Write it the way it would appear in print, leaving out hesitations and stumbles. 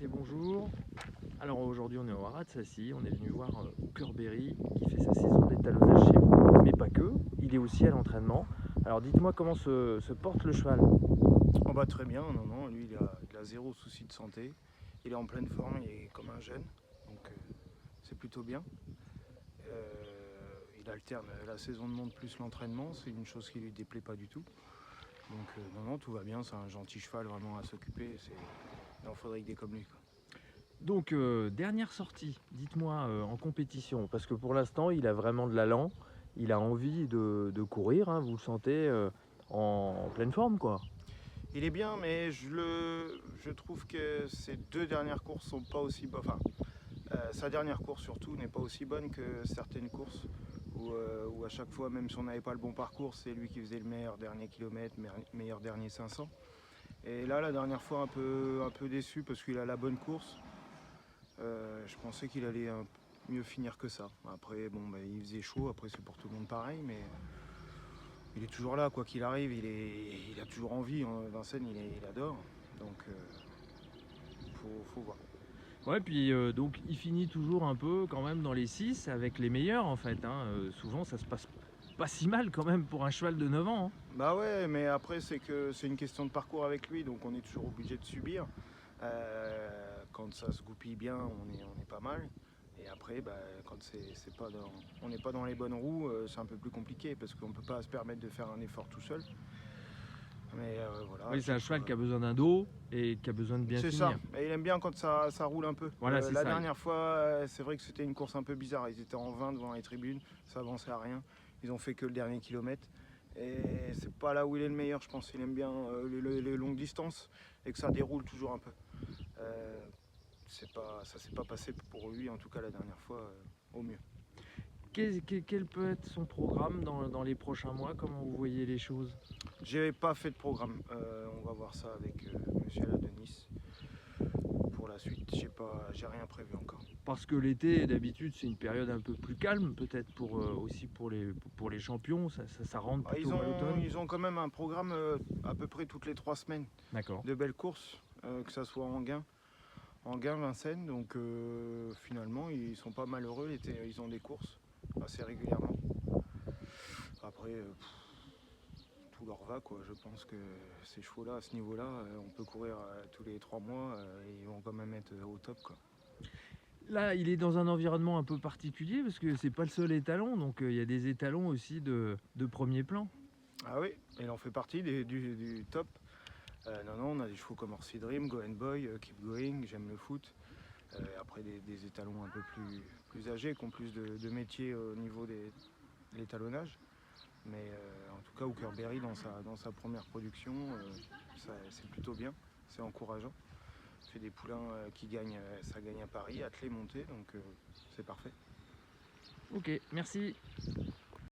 et bonjour. Alors aujourd'hui on est au Haras de Sacy, on est venu voir Hookerberry qui fait sa saison d'étalonnage chez vous, mais pas que, il est aussi à l'entraînement. Alors dites-moi comment se porte le cheval. Oh bah très bien, non, lui il a zéro souci de santé, il est en pleine forme, il est comme un jeune, donc c'est plutôt bien. Il alterne la saison de monte plus l'entraînement, c'est une chose qui lui déplaît pas du tout. Donc non, tout va bien, c'est un gentil cheval vraiment à s'occuper, il en faudrait que des comme lui, quoi. Donc dernière sortie, dites-moi en compétition, parce que pour l'instant il a vraiment de l'allant, il a envie de courir, hein, vous le sentez en pleine forme quoi. Il est bien, mais je trouve que ses deux dernières courses sont pas aussi bonnes. Enfin, sa dernière course surtout n'est pas aussi bonne que certaines courses où à chaque fois, même si on n'avait pas le bon parcours, c'est lui qui faisait le meilleur dernier kilomètre, meilleur dernier 500. Et là, la dernière fois, un peu déçu parce qu'il a la bonne course. Je pensais qu'il allait mieux finir que ça. Après, bon, bah, il faisait chaud, après c'est pour tout le monde pareil, mais il est toujours là, quoi qu'il arrive, il a toujours envie, hein. Vincennes, il adore, donc faut voir. Ouais, puis donc il finit toujours un peu quand même dans les 6 avec les meilleurs en fait, hein. Souvent ça se passe pas si mal quand même pour un cheval de 9 ans, hein. Bah ouais, mais après c'est que c'est une question de parcours avec lui, donc on est toujours obligé de subir. Quand ça se goupille bien, on est pas mal. Et après, bah, quand on n'est pas dans les bonnes roues, c'est un peu plus compliqué parce qu'on peut pas se permettre de faire un effort tout seul. Mais voilà, à Oui, c'est un chaque cheval fois. qui a besoin d'un dos et qui a besoin de bien C'est ça. finir. Et il aime bien quand ça roule un peu. Voilà, c'est La ça. dernière fois, c'est vrai que c'était une course un peu bizarre. Ils étaient en 20 devant les tribunes, ça avançait à rien. Ils ont fait que le dernier kilomètre. Et c'est pas là où il est le meilleur, je pense. Il aime bien les longues distances et que ça déroule toujours un peu. Euh, ça s'est pas passé pour lui, en tout cas la dernière fois, au mieux. Quel peut être son programme dans les prochains mois? Comment vous voyez les choses? J'ai pas fait de programme. On va voir ça avec Monsieur Alain de Nice pour la suite. J'ai rien prévu encore. Parce que l'été, d'habitude, c'est une période un peu plus calme, peut-être aussi pour les champions. Ça rentre Ah, plutôt à l'automne. ils ont quand même un programme à peu près toutes les 3 semaines D'accord. de belles courses, que ça soit en gain, Vincennes. Donc finalement, ils sont pas malheureux l'été. Ils ont des courses assez régulièrement. Après, tout leur va, quoi. Je pense que ces chevaux-là, à ce niveau-là, on peut courir tous les 3 mois et ils vont quand même être au top, quoi. Là, il est dans un environnement un peu particulier parce que c'est pas le seul étalon, donc il y a des étalons aussi de premier plan. Ah oui, il en fait partie du top. Non, on a des chevaux comme Orsi Dream, Go and Boy, Keep Going, J'aime le foot. Après des étalons un peu plus âgés, qui ont plus de métier au niveau de l'étalonnage. Mais en tout cas, Hookerberry, dans sa première production, c'est plutôt bien, c'est encourageant. C'est des poulains qui gagnent, ça gagne à Paris, attelé, monté, donc c'est parfait. Ok, merci.